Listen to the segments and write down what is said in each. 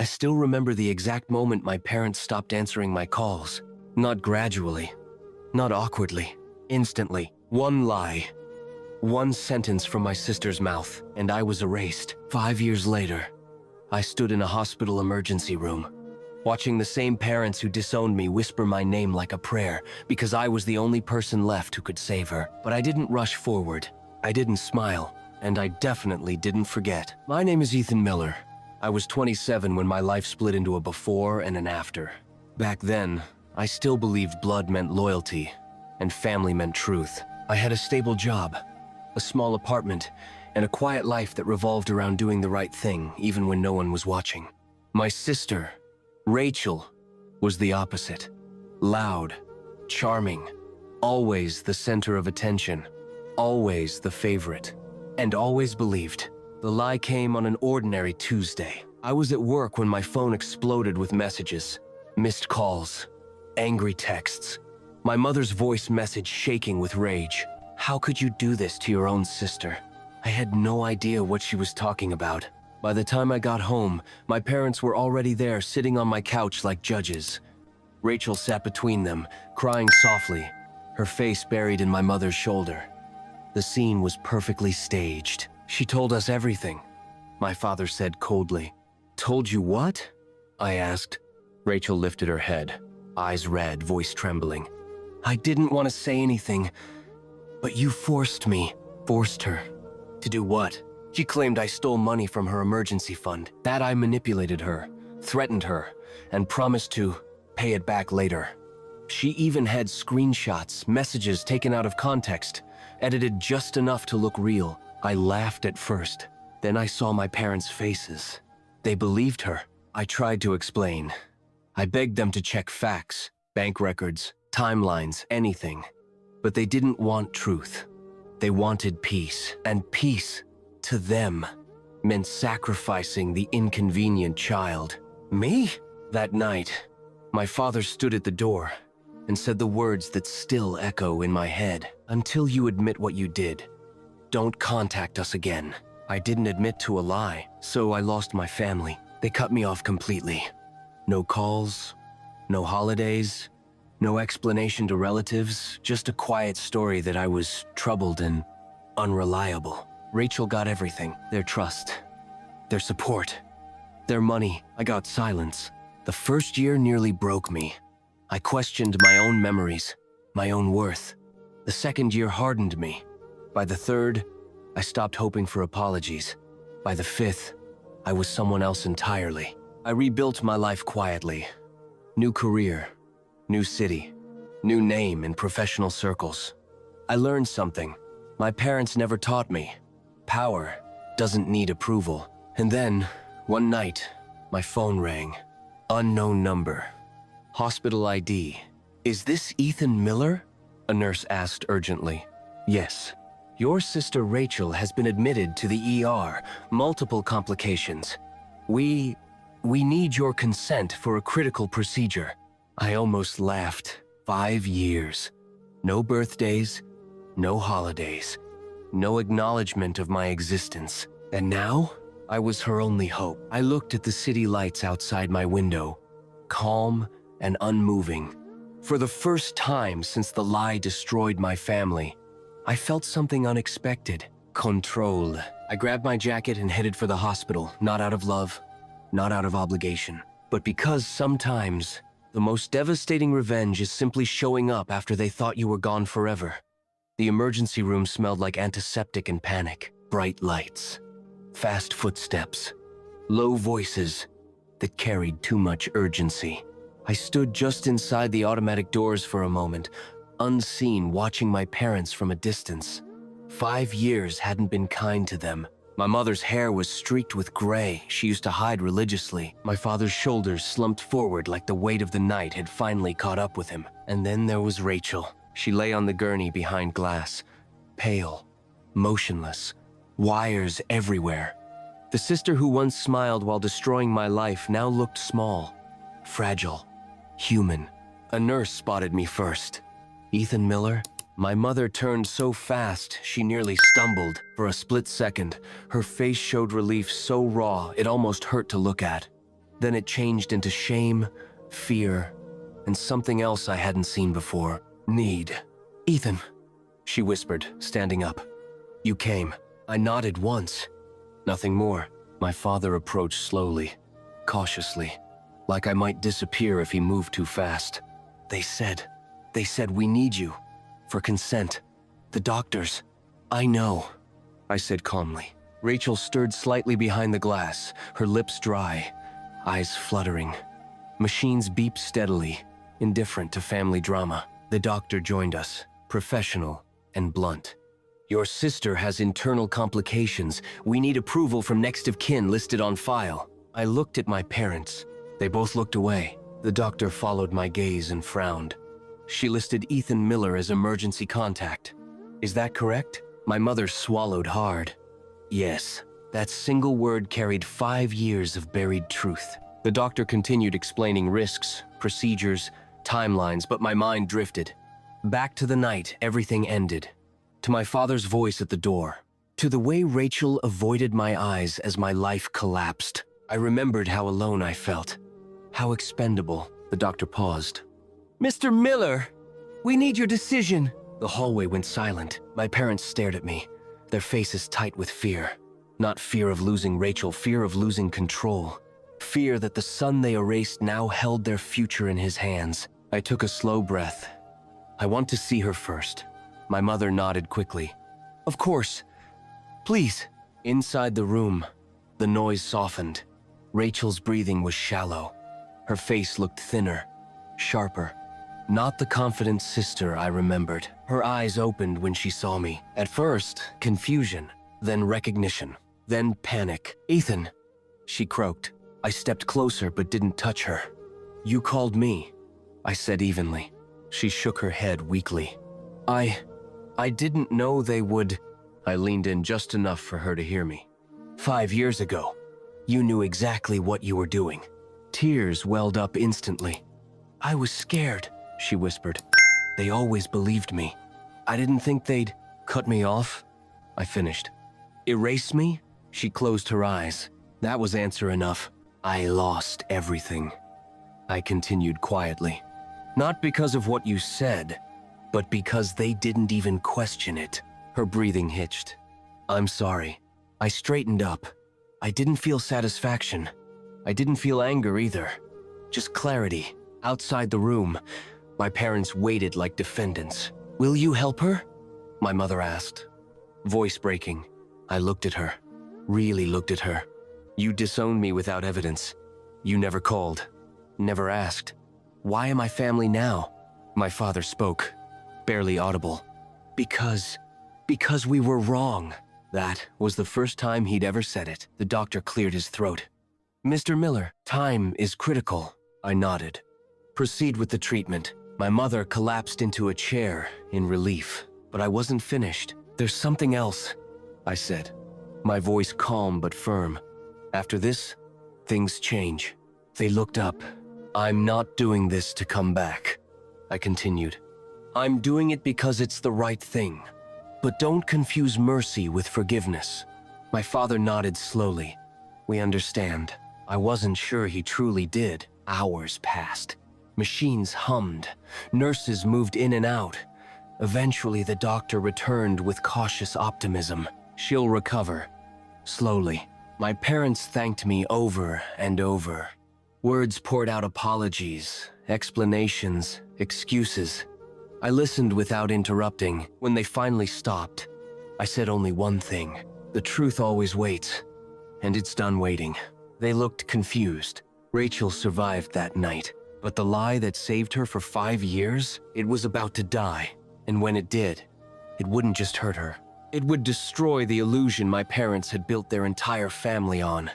I still remember the exact moment my parents stopped answering my calls. Not gradually, not awkwardly, instantly. One lie, one sentence from my sister's mouth, and I was erased. 5 years later, I stood in a hospital emergency room, watching the same parents who disowned me whisper my name like a prayer because I was the only person left who could save her. But I didn't rush forward. I didn't smile, and I definitely didn't forget. My name is Ethan Miller. I was 27 when my life split into a before and an after. Back then, I still believed blood meant loyalty and family meant truth. I had a stable job, a small apartment, and a quiet life that revolved around doing the right thing even when no one was watching. My sister, Rachel, was the opposite. Loud, charming, always the center of attention, always the favorite, and always believed. The lie came on an ordinary Tuesday. I was at work when my phone exploded with messages, missed calls, angry texts, my mother's voice message shaking with rage. How could you do this to your own sister? I had no idea what she was talking about. By the time I got home, my parents were already there sitting on my couch like judges. Rachel sat between them, crying softly, her face buried in my mother's shoulder. The scene was perfectly staged. She told us everything, my father said coldly. Told you what? I asked. Rachel lifted her head, eyes red, voice trembling. I didn't want to say anything, but you forced me. Forced her. To do what? She claimed I stole money from her emergency fund, that I manipulated her, threatened her, and promised to pay it back later. She even had screenshots, messages taken out of context, edited just enough to look real. I laughed at first. Then I saw my parents' faces. They believed her. I tried to explain. I begged them to check facts, bank records, timelines, anything. But they didn't want truth. They wanted peace, and peace, to them, meant sacrificing the inconvenient child. Me? That night, my father stood at the door and said the words that still echo in my head. Until you admit what you did, don't contact us again. I didn't admit to a lie, so I lost my family. They cut me off completely. No calls, no holidays, no explanation to relatives, just a quiet story that I was troubled and unreliable. Rachel got everything, their trust, their support, their money. I got silence. The first year nearly broke me. I questioned my own memories, my own worth. The second year hardened me. By the third, I stopped hoping for apologies. By the fifth, I was someone else entirely. I rebuilt my life quietly. New career, new city, new name in professional circles. I learned something my parents never taught me. Power doesn't need approval. And then, one night, my phone rang. Unknown number. Hospital ID. Is this Ethan Miller? A nurse asked urgently. Yes. Your sister Rachel has been admitted to the ER. Multiple complications. We need your consent for a critical procedure. I almost laughed. 5 years. No birthdays, no holidays, no acknowledgement of my existence. And now, I was her only hope. I looked at the city lights outside my window, calm and unmoving. For the first time since the lie destroyed my family, I felt something unexpected. Control. I grabbed my jacket and headed for the hospital, not out of love, not out of obligation, but because sometimes the most devastating revenge is simply showing up after they thought you were gone forever. The emergency room smelled like antiseptic and panic. Bright lights, fast footsteps, low voices that carried too much urgency. I stood just inside the automatic doors for a moment, unseen, watching my parents from a distance. 5 years hadn't been kind to them. My mother's hair was streaked with gray. She used to hide religiously. My father's shoulders slumped forward like the weight of the night had finally caught up with him. And then there was Rachel. She lay on the gurney behind glass, pale, motionless, wires everywhere. The sister who once smiled while destroying my life now looked small, fragile, human. A nurse spotted me first. Ethan Miller? My mother turned so fast, she nearly stumbled. For a split second, her face showed relief so raw, it almost hurt to look at. Then it changed into shame, fear, and something else I hadn't seen before. Need. Ethan, she whispered, standing up. You came. I nodded once. Nothing more. My father approached slowly, cautiously, like I might disappear if he moved too fast. They said, we need you. For consent. The doctors. I know, I said calmly. Rachel stirred slightly behind the glass, her lips dry, eyes fluttering. Machines beeped steadily, indifferent to family drama. The doctor joined us, professional and blunt. Your sister has internal complications. We need approval from next of kin listed on file. I looked at my parents. They both looked away. The doctor followed my gaze and frowned. She listed Ethan Miller as emergency contact. Is that correct? My mother swallowed hard. Yes, that single word carried 5 years of buried truth. The doctor continued explaining risks, procedures, timelines, but my mind drifted. Back to the night everything ended. To my father's voice at the door. To the way Rachel avoided my eyes as my life collapsed. I remembered how alone I felt. How expendable. The doctor paused. Mr. Miller, we need your decision. The hallway went silent. My parents stared at me, their faces tight with fear. Not fear of losing Rachel, fear of losing control. Fear that the son they erased now held their future in his hands. I took a slow breath. I want to see her first. My mother nodded quickly. Of course. Please. Inside the room, the noise softened. Rachel's breathing was shallow. Her face looked thinner, sharper. Not the confident sister I remembered. Her eyes opened when she saw me. At first, confusion, then recognition, then panic. Ethan, she croaked. I stepped closer but didn't touch her. You called me, I said evenly. She shook her head weakly. I didn't know they would. I leaned in just enough for her to hear me. 5 years ago, you knew exactly what you were doing. Tears welled up instantly. I was scared, she whispered. They always believed me. I didn't think they'd cut me off, I finished. Erase me? She closed her eyes. That was answer enough. I lost everything. I continued quietly. Not because of what you said, but because they didn't even question it. Her breathing hitched. I'm sorry. I straightened up. I didn't feel satisfaction. I didn't feel anger either. Just clarity. Outside the room, my parents waited like defendants. Will you help her? My mother asked. Voice breaking. I looked at her. Really looked at her. You disowned me without evidence. You never called. Never asked. Why am I family now? My father spoke. Barely audible. Because we were wrong. That was the first time he'd ever said it. The doctor cleared his throat. Mr. Miller, time is critical. I nodded. Proceed with the treatment. My mother collapsed into a chair in relief, but I wasn't finished. There's something else, I said, my voice calm but firm. After this, things change. They looked up. I'm not doing this to come back, I continued. I'm doing it because it's the right thing. But don't confuse mercy with forgiveness. My father nodded slowly. We understand. I wasn't sure he truly did. Hours passed. Machines hummed. Nurses moved in and out. Eventually, the doctor returned with cautious optimism. She'll recover. Slowly. My parents thanked me over and over. Words poured out apologies, explanations, excuses. I listened without interrupting. When they finally stopped, I said only one thing. The truth always waits, and it's done waiting. They looked confused. Rachel survived that night, but the lie that saved her for 5 years, it was about to die. And when it did, it wouldn't just hurt her. It would destroy the illusion my parents had built their entire family on.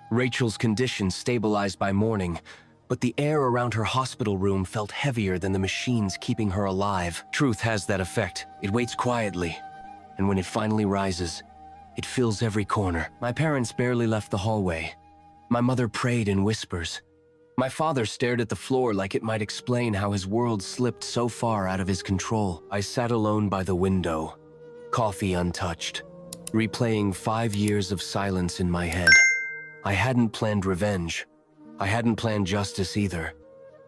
Rachel's condition stabilized by morning, but the air around her hospital room felt heavier than the machines keeping her alive. Truth has that effect. It waits quietly, and when it finally rises, it fills every corner. My parents barely left the hallway. My mother prayed in whispers. My father stared at the floor like it might explain how his world slipped so far out of his control. I sat alone by the window, coffee untouched, replaying 5 years of silence in my head. I hadn't planned revenge. I hadn't planned justice either.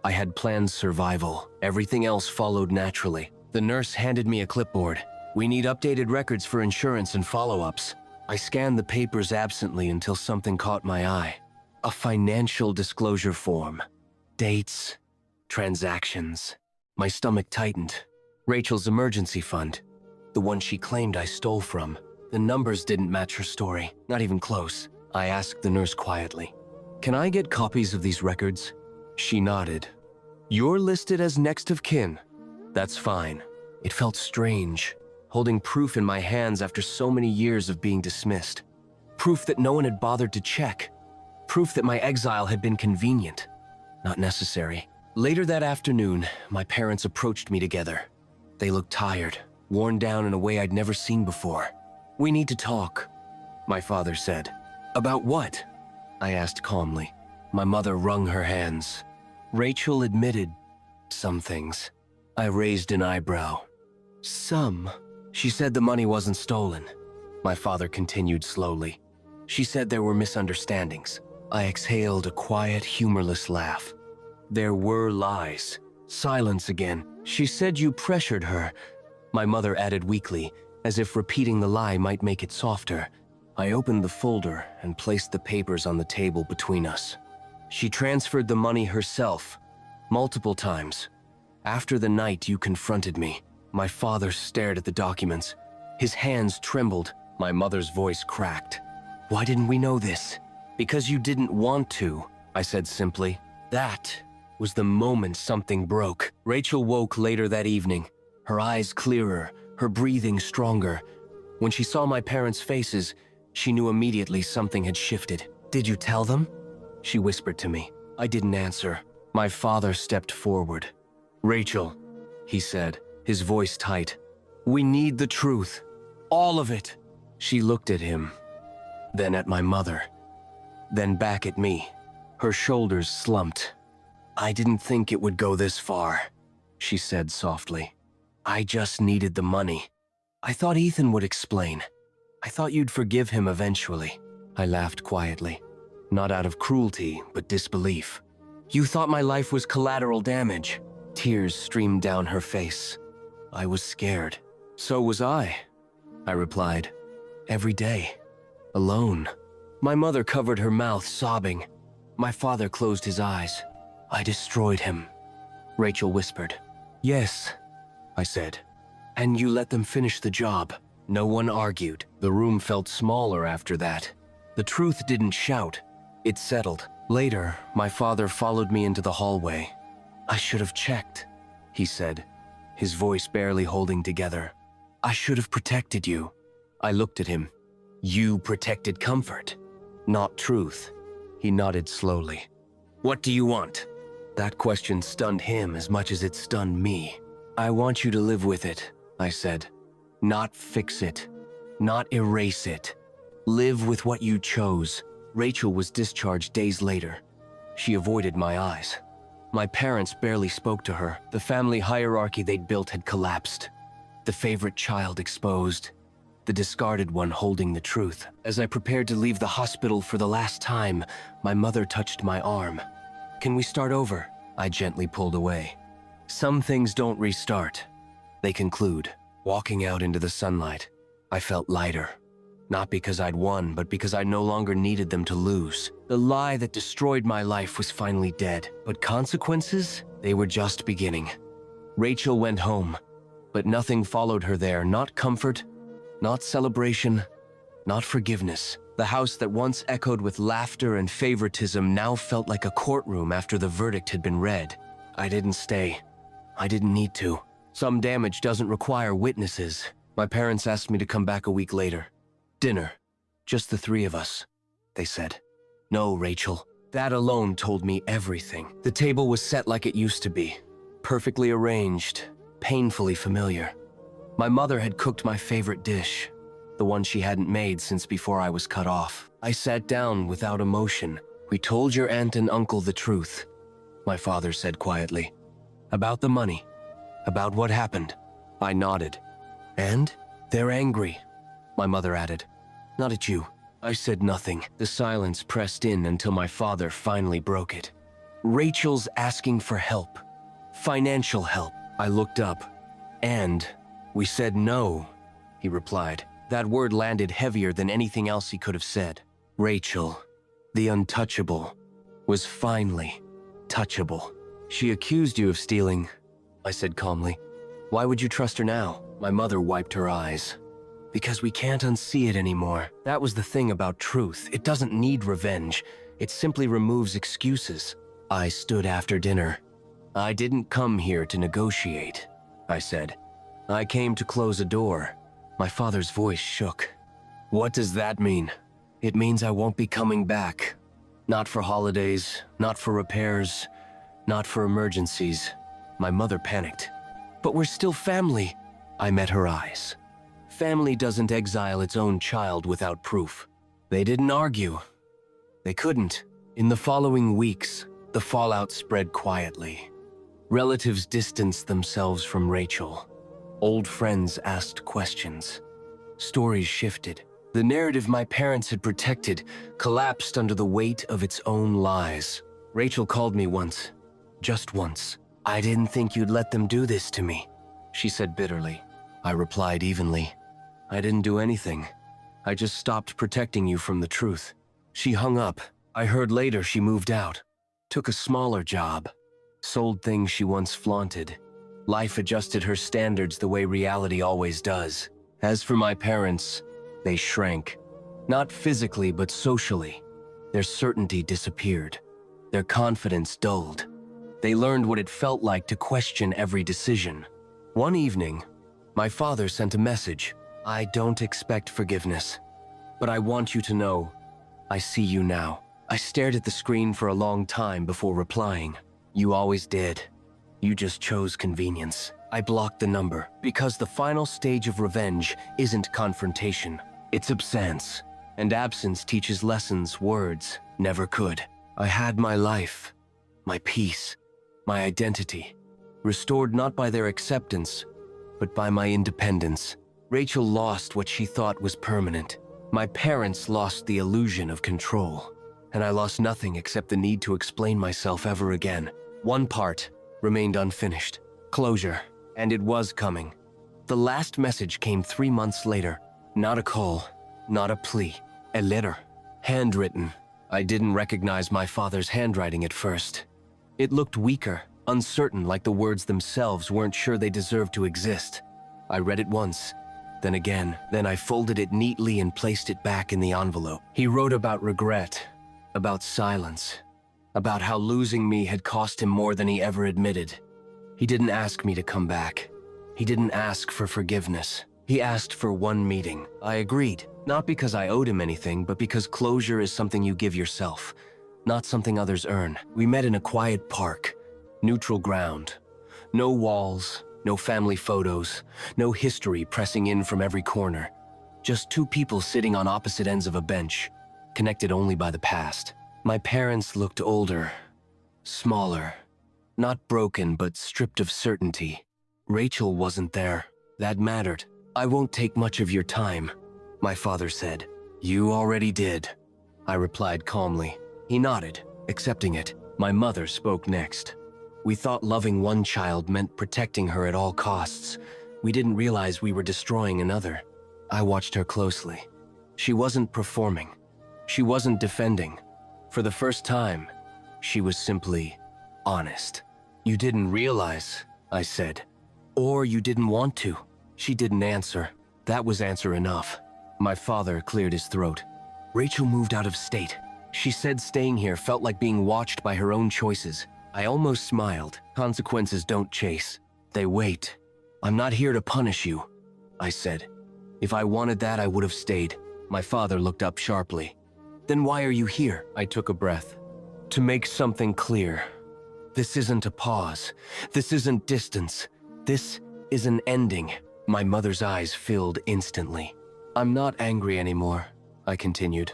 I had planned survival. Everything else followed naturally. The nurse handed me a clipboard. We need updated records for insurance and follow-ups. I scanned the papers absently until something caught my eye. A financial disclosure form. Dates, transactions. My stomach tightened. Rachel's emergency fund. The one she claimed I stole from. The numbers didn't match her story, not even close. I asked the nurse quietly, "Can I get copies of these records?" She nodded. "You're listed as next of kin." "That's fine." It felt strange, holding proof in my hands after so many years of being dismissed. Proof that no one had bothered to check. Proof that my exile had been convenient, not necessary. Later that afternoon, my parents approached me together. They looked tired, worn down in a way I'd never seen before. "We need to talk," my father said. "About what?" I asked calmly. My mother wrung her hands. Rachel admitted some things. I raised an eyebrow. "Some?" She said the money wasn't stolen. My father continued slowly. "She said there were misunderstandings." I exhaled a quiet, humorless laugh. "There were lies." Silence again. "She said you pressured her," my mother added weakly, as if repeating the lie might make it softer. I opened the folder and placed the papers on the table between us. "She transferred the money herself, multiple times. After the night you confronted me." My father stared at the documents. His hands trembled. My mother's voice cracked. "Why didn't we know this?" "Because you didn't want to," I said simply. That was the moment something broke. Rachel woke later that evening, her eyes clearer, her breathing stronger. When she saw my parents' faces, she knew immediately something had shifted. "Did you tell them?" she whispered to me. I didn't answer. My father stepped forward. "Rachel," he said, his voice tight, "we need the truth. All of it." She looked at him, then at my mother, then back at me. Her shoulders slumped. "I didn't think it would go this far," she said softly. "I just needed the money. I thought Ethan would explain. I thought you'd forgive him eventually." I laughed quietly, not out of cruelty, but disbelief. "You thought my life was collateral damage." Tears streamed down her face. I was scared. "So was I," I replied. "Every day. Alone." My mother covered her mouth, sobbing. My father closed his eyes. "I destroyed him," Rachel whispered. "Yes," I said. "And you let them finish the job." No one argued. The room felt smaller after that. The truth didn't shout. It settled. Later, my father followed me into the hallway. "I should have checked," he said, his voice barely holding together. "I should have protected you." I looked at him. "You protected comfort, not truth." He nodded slowly. "What do you want?" That question stunned him as much as it stunned me. "I want you to live with it," I said. "Not fix it. Not erase it. Live with what you chose." Rachel was discharged days later. She avoided my eyes. My parents barely spoke to her. The family hierarchy they'd built had collapsed. The favorite child exposed. The discarded one holding the truth. As I prepared to leave the hospital for the last time, my mother touched my arm. "Can we start over?" I gently pulled away. "Some things don't restart," they conclude. Walking out into the sunlight, I felt lighter. Not because I'd won, but because I no longer needed them to lose. The lie that destroyed my life was finally dead. But consequences? They were just beginning. Rachel went home, but nothing followed her there. Not comfort, not celebration, not forgiveness. The house that once echoed with laughter and favoritism now felt like a courtroom after the verdict had been read. I didn't stay. I didn't need to. Some damage doesn't require witnesses. My parents asked me to come back a week later. "Dinner. Just the three of us," they said. "No, Rachel." That alone told me everything. The table was set like it used to be. Perfectly arranged, painfully familiar. My mother had cooked my favorite dish, the one she hadn't made since before I was cut off. I sat down without emotion. "We told your aunt and uncle the truth," my father said quietly. "About the money. About what happened." I nodded. "And? They're angry," my mother added. "Not at you." I said nothing. The silence pressed in until my father finally broke it. Rachel's asking for help. Financial help. I looked up. And we said no, he replied. That word landed heavier than anything else he could have said. Rachel, the untouchable, was finally touchable. She accused you of stealing, I said calmly. Why would you trust her now? My mother wiped her eyes. Because we can't unsee it anymore. That was the thing about truth. It doesn't need revenge. It simply removes excuses. I stood after dinner. I didn't come here to negotiate, I said. I came to close a door. My father's voice shook. What does that mean? It means I won't be coming back. Not for holidays, not for repairs, not for emergencies. My mother panicked. But we're still family. I met her eyes. Family doesn't exile its own child without proof. They didn't argue. They couldn't. In the following weeks, the fallout spread quietly. Relatives distanced themselves from Rachel. Old friends asked questions. Stories shifted. The narrative my parents had protected collapsed under the weight of its own lies. Rachel called me once. Just once. I didn't think you'd let them do this to me, she said bitterly. I replied evenly. I didn't do anything. I just stopped protecting you from the truth. She hung up. I heard later she moved out. Took a smaller job. Sold things she once flaunted. Life adjusted her standards the way reality always does. As for my parents, they shrank. Not physically, but socially. Their certainty disappeared. Their confidence dulled. They learned what it felt like to question every decision. One evening, my father sent a message. I don't expect forgiveness, but I want you to know, I see you now. I stared at the screen for a long time before replying. You always did. You just chose convenience. I blocked the number because the final stage of revenge isn't confrontation. It's absence. And absence teaches lessons words never could. I had my life, my peace, my identity, restored not by their acceptance, but by my independence. Rachel lost what she thought was permanent. My parents lost the illusion of control. And I lost nothing except the need to explain myself ever again. One part remained unfinished. Closure. And it was coming. The last message came 3 months later. Not a call, not a plea. A letter. Handwritten. I didn't recognize my father's handwriting at first. It looked weaker, uncertain, like the words themselves weren't sure they deserved to exist. I read it once, then again. Then I folded it neatly and placed it back in the envelope. He wrote about regret, about silence, about how losing me had cost him more than he ever admitted. He didn't ask me to come back. He didn't ask for forgiveness. He asked for one meeting. I agreed, not because I owed him anything, but because closure is something you give yourself, not something others earn. We met in a quiet park, neutral ground. No walls, no family photos, no history pressing in from every corner. Just two people sitting on opposite ends of a bench, connected only by the past. My parents looked older, smaller, not broken but stripped of certainty. Rachel wasn't there. That mattered. I won't take much of your time, my father said. You already did, I replied calmly. He nodded, accepting it. My mother spoke next. We thought loving one child meant protecting her at all costs. We didn't realize we were destroying another. I watched her closely. She wasn't performing. She wasn't defending. For the first time, she was simply honest. You didn't realize, I said. Or you didn't want to. She didn't answer. That was answer enough. My father cleared his throat. Rachel moved out of state. She said staying here felt like being watched by her own choices. I almost smiled. Consequences don't chase. They wait. I'm not here to punish you, I said. If I wanted that, I would have stayed. My father looked up sharply. Then why are you here? I took a breath. To make something clear. This isn't a pause. This isn't distance. This is an ending. My mother's eyes filled instantly. I'm not angry anymore, I continued.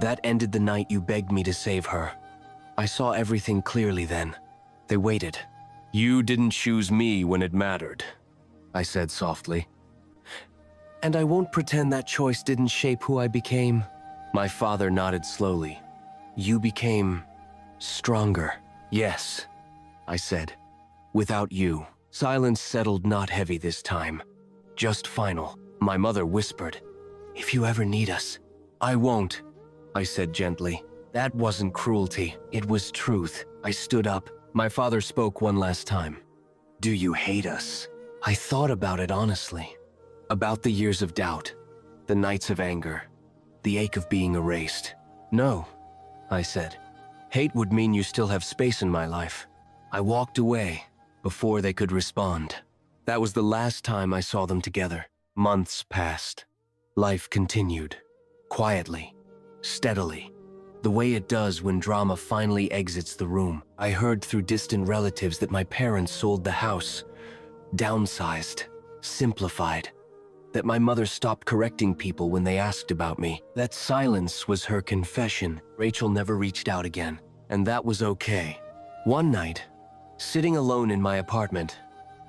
That ended the night you begged me to save her. I saw everything clearly then. They waited. You didn't choose me when it mattered, I said softly. And I won't pretend that choice didn't shape who I became. My father nodded slowly. You became stronger. Yes, I said. Without you. Silence settled, not heavy this time. Just final. My mother whispered, if you ever need us. I won't, I said gently. That wasn't cruelty. It was truth. I stood up. My father spoke one last time. Do you hate us? I thought about it honestly. About the years of doubt, the nights of anger, the ache of being erased. No, I said. Hate would mean you still have space in my life. I walked away before they could respond. That was the last time I saw them together. Months passed. Life continued. Quietly. Steadily. The way it does when drama finally exits the room. I heard through distant relatives that my parents sold the house. Downsized. Simplified. That my mother stopped correcting people when they asked about me. That silence was her confession. Rachel never reached out again. And that was okay. One night, sitting alone in my apartment,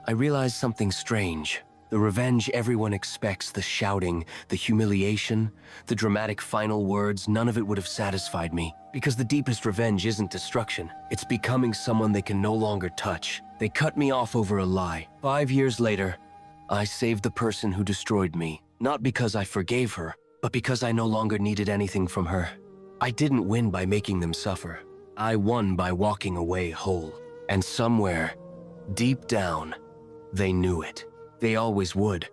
I realized something strange. The revenge everyone expects, the shouting, the humiliation, the dramatic final words, none of it would have satisfied me. Because the deepest revenge isn't destruction. It's becoming someone they can no longer touch. They cut me off over a lie. 5 years later, I saved the person who destroyed me. Not because I forgave her, but because I no longer needed anything from her. I didn't win by making them suffer. I won by walking away whole. And somewhere, deep down, they knew it. They always would.